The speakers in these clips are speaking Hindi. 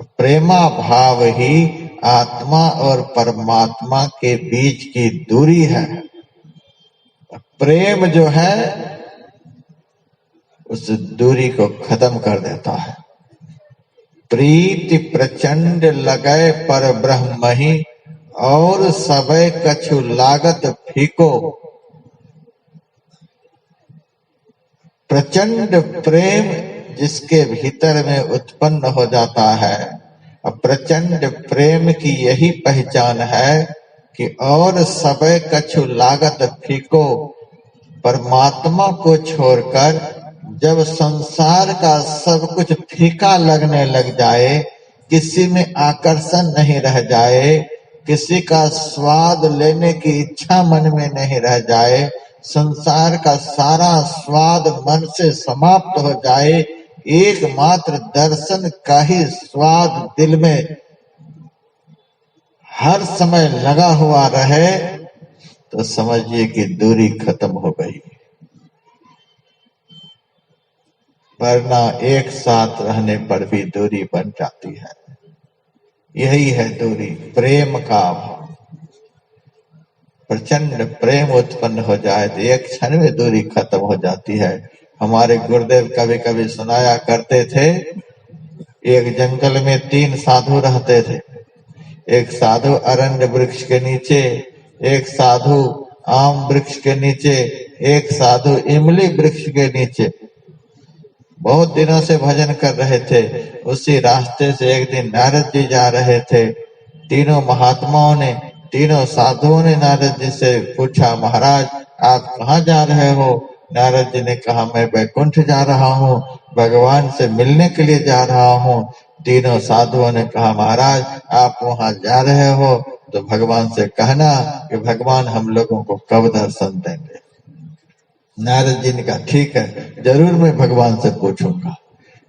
प्रेमा भाव ही आत्मा और परमात्मा के बीच की दूरी है। प्रेम जो है उस दूरी को खत्म कर देता है। प्रीति प्रचंड लगय पर ब्रह्म ही, और सबय कछु लागत फीको। प्रचंड प्रेम जिसके भीतर में उत्पन्न हो जाता है, प्रचंड प्रेम की यही पहचान है कि और सबय कछु लागत फीको। परमात्मा को छोड़कर जब संसार का सब कुछ फीका लगने लग जाए, किसी में आकर्षण नहीं रह जाए, किसी का स्वाद लेने की इच्छा मन में नहीं रह जाए, संसार का सारा स्वाद मन से समाप्त हो जाए, एकमात्र दर्शन का ही स्वाद दिल में हर समय लगा हुआ रहे, तो समझिए कि दूरी खत्म हो गई। वरना एक साथ रहने पर भी दूरी बन जाती है। यही है दूरी, प्रेम का अभाव। प्रचंड प्रेम उत्पन्न हो जाए तो एक क्षण में दूरी खत्म हो जाती है। हमारे गुरुदेव कभी कभी सुनाया करते थे, एक जंगल में 3 साधु रहते थे। एक साधु अरण्य वृक्ष के नीचे, एक साधु आम वृक्ष के नीचे, एक साधु इमली वृक्ष के नीचे बहुत दिनों से भजन कर रहे थे। उसी रास्ते से एक दिन नारद जी जा रहे थे। तीनों महात्माओं ने, तीनों साधुओं ने नारद जी से पूछा, महाराज आप कहाँ जा रहे हो? नारद जी ने कहा, मैं वैकुंठ जा रहा हूँ, भगवान से मिलने के लिए जा रहा हूँ। तीनों साधुओं ने कहा, महाराज आप वहां जा रहे हो तो भगवान से कहना कि भगवान हम लोगों को कब दर्शन देंगे। नारद जी ने कहा, ठीक है, जरूर मैं भगवान से पूछूंगा।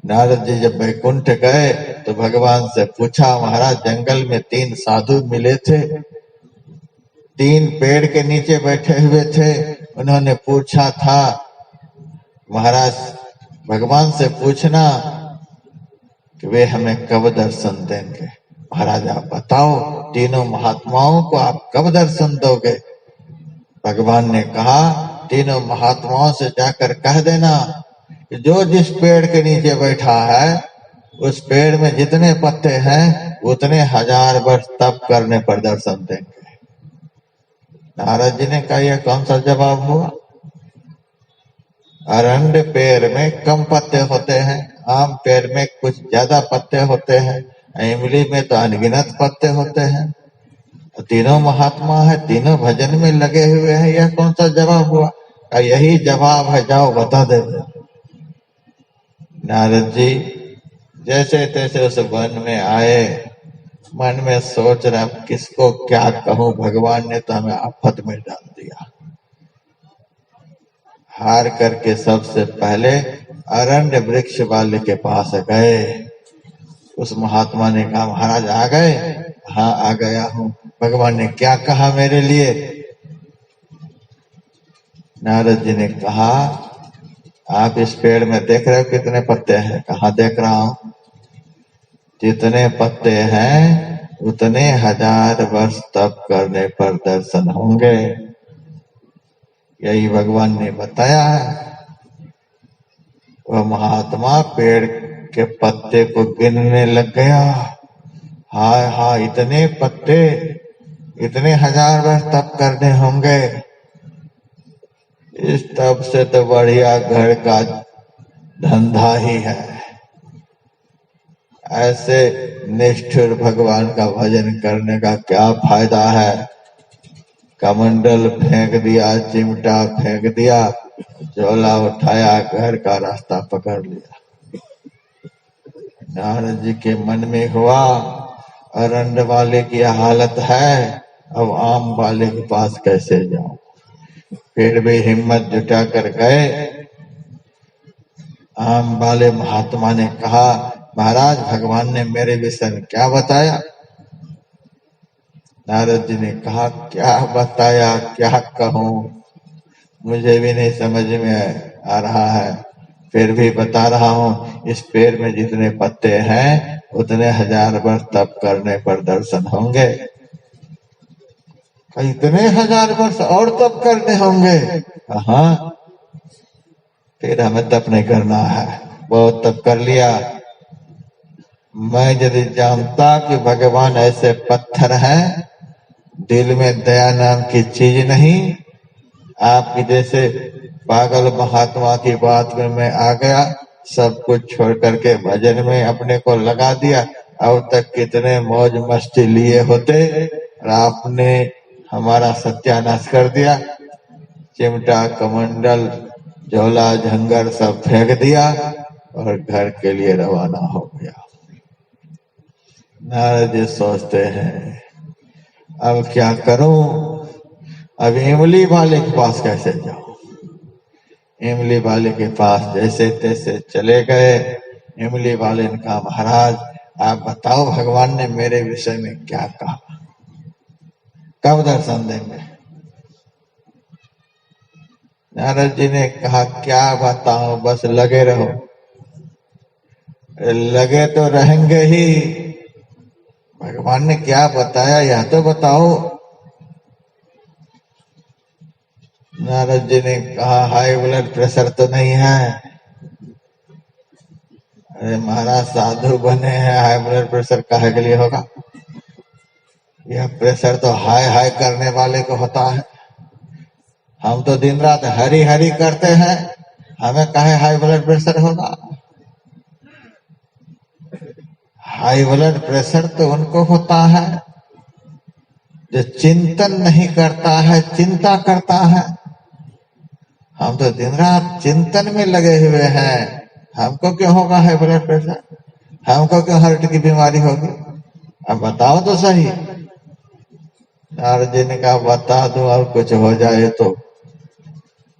नारद जी जब वैकुंठ गए तो भगवान से पूछा, महाराज जंगल में 3 साधु मिले थे, 3 पेड़ के नीचे बैठे हुए थे। उन्होंने पूछा था, महाराज भगवान से पूछना कि वे हमें कब दर्शन देंगे। महाराज आप बताओ, तीनों महात्माओं को आप कब दर्शन दोगे? भगवान ने कहा, तीनों महात्माओं से जाकर कह देना कि जो जिस पेड़ के नीचे बैठा है उस पेड़ में जितने पत्ते हैं उतने 1000 वर्ष तप करने पर दर्शन देंगे। नारद जी ने कहा, यह कौन सा जवाब हुआ? अरंड पेड़ में कम पत्ते होते हैं, आम पेड़ में कुछ ज्यादा पत्ते होते हैं, इमली में तो अनगिनत पत्ते होते हैं। तीनों महात्मा है, तीनों भजन में लगे हुए हैं, यह कौन सा जवाब हुआ? यही जवाब है, जाओ बता दे। नारद जी जैसे तैसे उस वन में आए, मन में सोच रहे अब किसको क्या कहूं, भगवान ने तो हमें आफत में डाल दिया। हार करके सबसे पहले अरण्य वृक्ष वाले के पास गए। उस महात्मा ने कहा, महाराज आ गए? हाँ आ गया हूँ। भगवान ने क्या कहा मेरे लिए? नारद जी ने कहा, आप इस पेड़ में देख रहे हो कितने पत्ते हैं? कहाँ देख रहा हूँ। जितने पत्ते हैं उतने 1000 वर्ष तप करने पर दर्शन होंगे। यही भगवान ने बताया है। वह महात्मा पेड़ के पत्ते को गिनने लग गया। हाय हाय, इतने पत्ते, इतने 1000 वर्ष तप करने होंगे। इस तप से तो बढ़िया घर का धंधा ही है। ऐसे निष्ठुर भगवान का भजन करने का क्या फायदा है? कमंडल फेंक दिया, चिमटा फेंक दिया, झोला उठाया, घर का रास्ता पकड़ लिया। नारद जी के मन में हुआ, अरण्य वाले की हालत है, अब आम वाले के पास कैसे जाऊं? फिर भी हिम्मत जुटा कर गए। आम वाले महात्मा ने कहा, महाराज भगवान ने मेरे विषय में क्या बताया? नारद जी ने कहा, क्या बताया, क्या कहूं, मुझे भी नहीं समझ में आ रहा है। फिर भी बता रहा हूँ, इस पेड़ में जितने पत्ते हैं उतने 1000 वर्ष तप करने पर दर्शन होंगे। इतने 1000 वर्ष और तप करने होंगे? हाँ, फिर हमें तप नहीं करना है, बहुत तप कर लिया। मैं यदि जानता कि भगवान ऐसे पत्थर हैं, दिल में दया नाम की चीज नहीं, आपकी जैसे पागल महात्मा की बात में मैं आ गया, सब कुछ छोड़ करके भजन में अपने को लगा दिया, अब तक कितने मौज मस्ती लिए होते, और आपने हमारा सत्यानाश कर दिया। चिमटा कमंडल झोला झंगर सब फेंक दिया और घर के लिए रवाना हो गया। नारद जी सोचते हैं, अब क्या करूं? अब इमली वाले के पास कैसे जाऊं? इमली वाले के पास जैसे तैसे चले गए। इमली वाले ने कहा, महाराज आप बताओ भगवान ने मेरे विषय में क्या कहा, कब दर्शन देंगे? नारद जी ने कहा, क्या बताओ, बस लगे रहो। लगे तो रहेंगे ही, भगवान ने क्या बताया यह तो बताओ। नारद जी ने कहा, हाई ब्लड प्रेशर तो नहीं है? अरे महाराज साधु बने हैं, हाई ब्लड प्रेशर काहे के लिए होगा? यह प्रेशर तो हाई हाई करने वाले को होता है। हम तो दिन रात हरी हरी करते हैं, हमें काहे हाई ब्लड प्रेशर होगा? हाई ब्लड प्रेशर तो उनको होता है जो चिंतन नहीं करता है, चिंता करता है। हम तो दिन रात चिंतन में लगे हुए हैं, हमको क्यों होगा हाई ब्लड प्रेशर? हमको क्यों हार्ट की बीमारी होगी? अब बताओ तो सही। नारद जी ने कहा, बता दो और कुछ हो जाए तो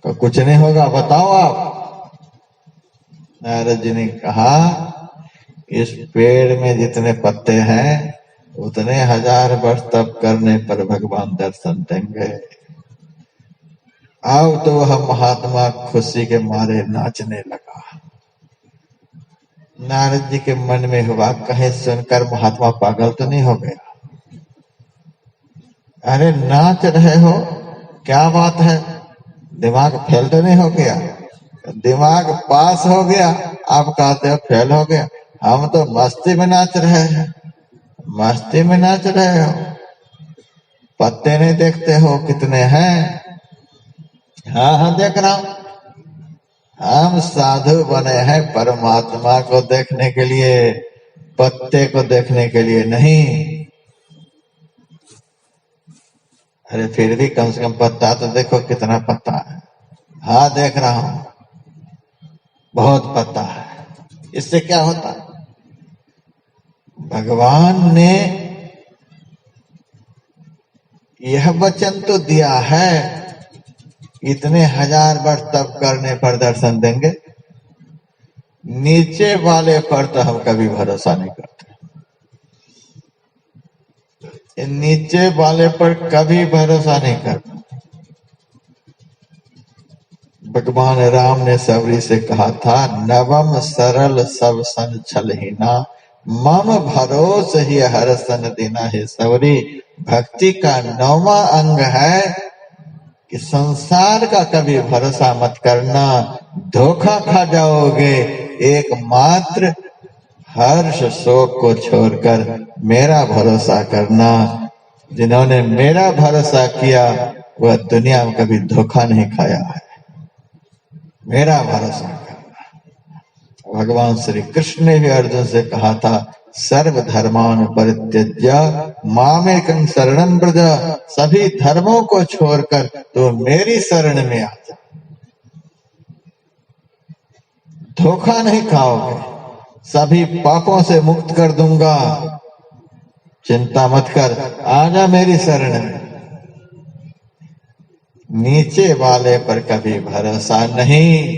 कुछ नहीं होगा, बताओ आप। नारद जी ने कहा, इस पेड़ में जितने पत्ते हैं उतने 1000 वर्ष तप करने पर भगवान दर्शन देंगे। अब तो वह महात्मा खुशी के मारे नाचने लगा। नारद जी के मन में हुआ, कहे सुनकर महात्मा पागल तो नहीं हो गया? अरे नाच रहे हो, क्या बात है? दिमाग फेल तो नहीं हो गया? दिमाग पास हो गया, आप कहते हो फेल हो गया। हम तो मस्ती में नाच रहे हैं। मस्ती में नाच रहे हो, पत्ते नहीं देखते हो कितने हैं? हाँ हाँ देख रहा हूं। हम साधु बने हैं परमात्मा को देखने के लिए, पत्ते को देखने के लिए नहीं। अरे फिर भी कम से कम पत्ता तो देखो, कितना पत्ता है। हाँ देख रहा हूं, बहुत पत्ता है। इससे क्या होता है? भगवान ने यह वचन तो दिया है, इतने 1000 वर्ष तप करने पर दर्शन देंगे। नीचे वाले पर तो हम कभी भरोसा नहीं करते। नीचे वाले पर कभी भरोसा नहीं करते। भगवान राम ने सबरी से कहा था, नवम सरल सब सन छलहीना, मम भरोस ही हर सन देना है। सबरी भक्ति का 9वां अंग है कि संसार का कभी भरोसा मत करना, धोखा खा जाओगे। एकमात्र हर्ष शोक को छोड़कर मेरा भरोसा करना। जिन्होंने मेरा भरोसा किया वह दुनिया में कभी धोखा नहीं खाया है। मेरा भरोसा करना। भगवान श्री कृष्ण ने भी अर्जुन से कहा था, सर्व धर्मान परित्यज्य मामेकं शरणं व्रज। सभी धर्मों को छोड़कर तो मेरी शरण में आ जा, धोखा नहीं खाओगे, सभी पापों से मुक्त कर दूंगा। चिंता मत कर, आजा मेरी शरण में। नीचे वाले पर कभी भरोसा नहीं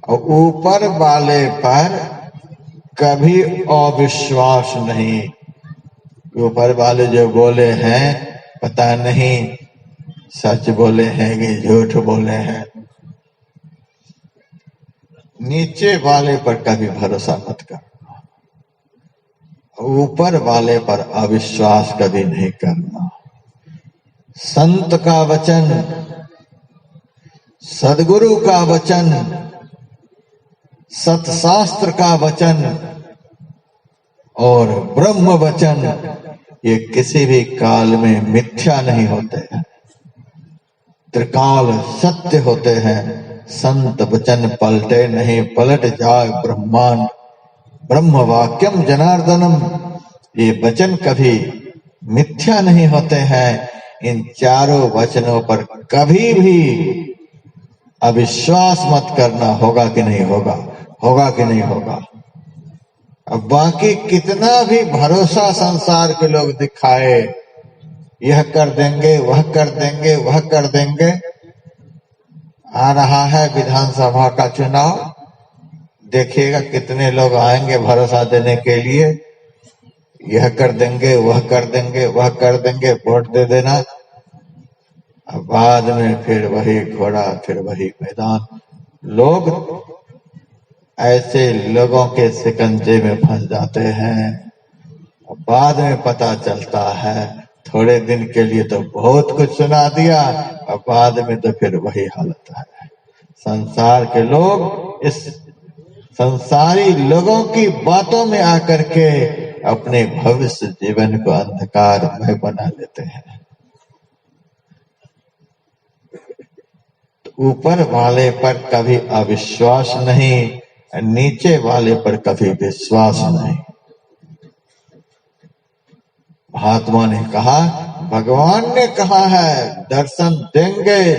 और ऊपर वाले पर कभी अविश्वास नहीं। ऊपर वाले जो बोले हैं पता नहीं सच बोले हैं कि झूठ बोले हैं। नीचे वाले पर कभी भरोसा मत करना, ऊपर वाले पर अविश्वास कभी नहीं करना। संत का वचन, सदगुरु का वचन, सतशास्त्र का वचन और ब्रह्म वचन, ये किसी भी काल में मिथ्या नहीं होते हैं, त्रिकाल सत्य होते हैं। संत वचन पलटे नहीं, पलट जाए ब्रह्मांड। ब्रह्म वाक्यम जनार्दनम, ये वचन कभी मिथ्या नहीं होते हैं। इन चारों वचनों पर कभी भी अविश्वास मत करना। होगा कि नहीं होगा, होगा कि नहीं होगा। अब बाकी कितना भी भरोसा संसार के लोग दिखाए, यह कर देंगे, वह कर देंगे, वह कर देंगे। आ रहा है विधानसभा का चुनाव, देखिएगा कितने लोग आएंगे भरोसा देने के लिए। यह कर देंगे, वह कर देंगे, वह कर देंगे, वोट दे देना। अब बाद में फिर वही घोड़ा, फिर वही मैदान। लोग ऐसे लोगों के शिकंजे में फंस जाते हैं। बाद में पता चलता है, थोड़े दिन के लिए तो बहुत कुछ सुना दिया, और बाद में तो फिर वही हालत है। संसार के लोग इस संसारी लोगों की बातों में आकर के अपने भविष्य जीवन को अंधकारमय बना लेते हैं। तो ऊपर वाले पर कभी अविश्वास नहीं, नीचे वाले पर कभी विश्वास नहीं। महात्मा ने कहा, भगवान ने कहा है दर्शन देंगे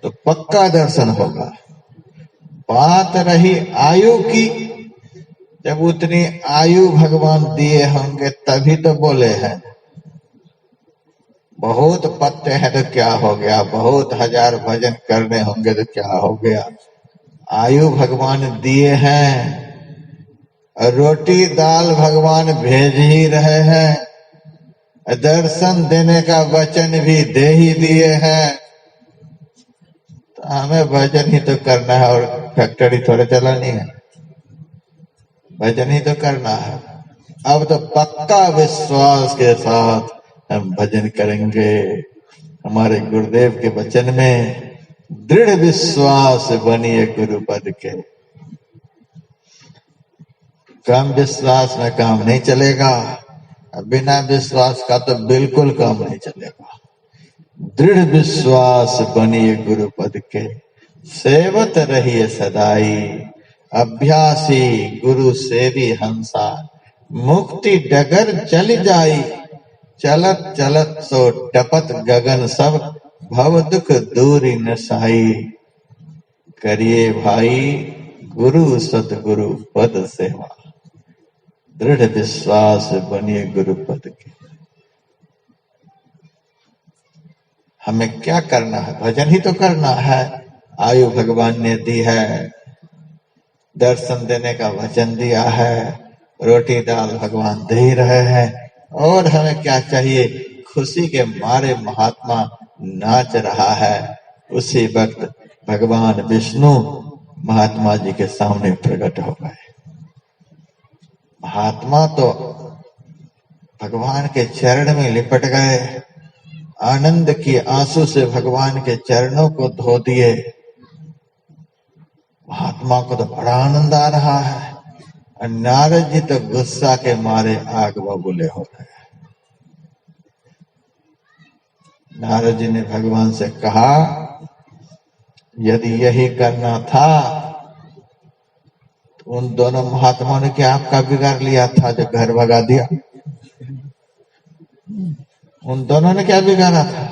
तो पक्का दर्शन होगा। बात रही आयु की, जब उतनी आयु भगवान दिए होंगे तभी तो बोले हैं। बहुत पत्ते हैं तो क्या हो गया, बहुत हजार भजन करने होंगे तो क्या हो गया। आयु भगवान दिए हैं, रोटी दाल भगवान भेज ही रहे हैं, दर्शन देने का वचन भी दे ही दिए हैं। तो हमें भजन ही तो करना है, और फैक्ट्री थोड़े चलानी है, भजन ही तो करना है। अब तो पक्का विश्वास के साथ हम भजन करेंगे। हमारे गुरुदेव के वचन में दृढ़ विश्वास बनिए गुरु पद के। कम विश्वास में काम नहीं चलेगा, बिना विश्वास का तो बिल्कुल काम नहीं चलेगा। दृढ़ विश्वास बनिए गुरु पद के, सेवत रहिए सदाई। अभ्यासी गुरु सेवी हंसा, मुक्ति डगर चल जाई। चलत चलत सो टपत गगन सब, भव दुख दूरी नसाई। करिए भाई गुरु सतगुरु पद सेवा, दृढ़ विश्वास बनिए गुरु पद के। हमें क्या करना है, भजन ही तो करना है। आयु भगवान ने दी है, दर्शन देने का वचन दिया है, रोटी दाल भगवान दे ही रहे हैं। और हमें क्या चाहिए, खुशी के मारे महात्मा नाच रहा है। उसी वक्त भगवान विष्णु महात्मा जी के सामने प्रकट हो गए। महात्मा तो भगवान के चरण में लिपट गए, आनंद की आंसू से भगवान के चरणों को धो दिए। महात्मा को तो बड़ा आनंद आ रहा है, और नारद जी तो गुस्सा के मारे आग बबूले हो रहे हैं। नारद जी ने भगवान से कहा, यदि यही करना था तो उन दोनों महात्माओं ने क्या आपका बिगाड़ लिया था जो घर भगा दिया? उन दोनों ने क्या बिगाड़ा था?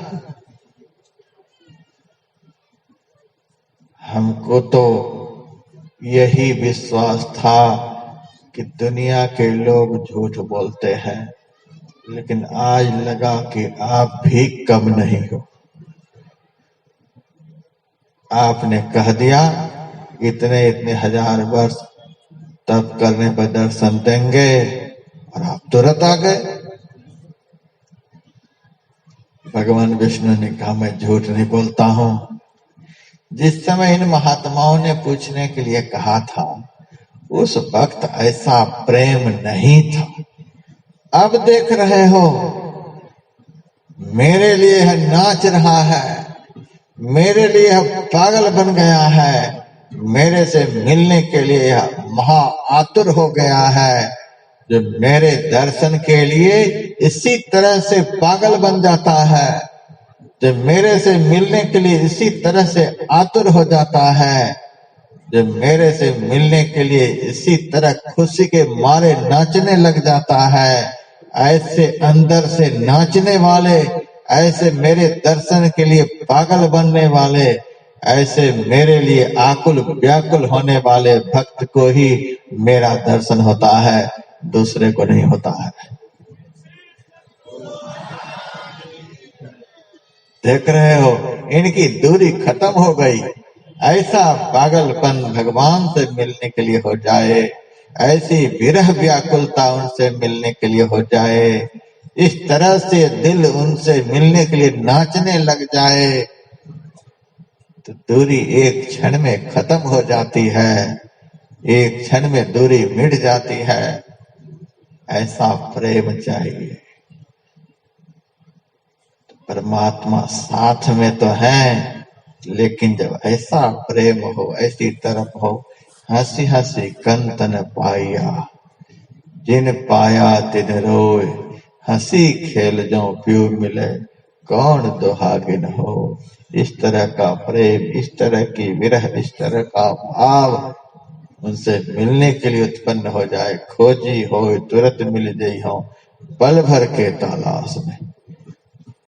हमको तो यही विश्वास था कि दुनिया के लोग झूठ बोलते हैं, लेकिन आज लगा कि आप भी कम नहीं हो। आपने कह दिया इतने इतने हजार वर्ष तप करने पर दर्शन देंगे, और आप तुरंत आ गए। भगवान विष्णु ने कहा, मैं झूठ नहीं बोलता हूं, जिस समय इन महात्माओं ने पूछने के लिए कहा था, उस वक्त ऐसा प्रेम नहीं था। अब देख रहे हो, मेरे लिए यह नाच रहा है, मेरे लिए यह पागल बन गया है, मेरे से मिलने के लिए यह महा आतुर हो गया है। जो मेरे दर्शन के लिए इसी तरह से पागल बन जाता है, जो मेरे से मिलने के लिए इसी तरह से आतुर हो जाता है, जो मेरे से मिलने के लिए इसी तरह खुशी के मारे नाचने लग जाता है, ऐसे अंदर से नाचने वाले, ऐसे मेरे दर्शन के लिए पागल बनने वाले, ऐसे मेरे लिए आकुल व्याकुल होने वाले भक्त को ही मेरा दर्शन होता है, दूसरे को नहीं होता है। देख रहे हो, इनकी दूरी खत्म हो गई। ऐसा पागलपन भगवान से मिलने के लिए हो जाए, ऐसी विरह व्याकुलता उनसे मिलने के लिए हो जाए, इस तरह से दिल उनसे मिलने के लिए नाचने लग जाए, तो दूरी एक क्षण में खत्म हो जाती है, एक क्षण में दूरी मिट जाती है। ऐसा प्रेम चाहिए। परमात्मा साथ में तो है, लेकिन जब ऐसा प्रेम हो, ऐसी तरफ हो, हंसी हंसी कंतन पाया, जिन पाया तिन रोए, हंसी खेल जो प्यू मिले, कौन दुहागिन हो। इस तरह का प्रेम, इस तरह की विरह, इस तरह का भाव उनसे मिलने के लिए उत्पन्न हो जाए। खोजी हो तुरंत मिल गई हो, पल भर के तलाश में।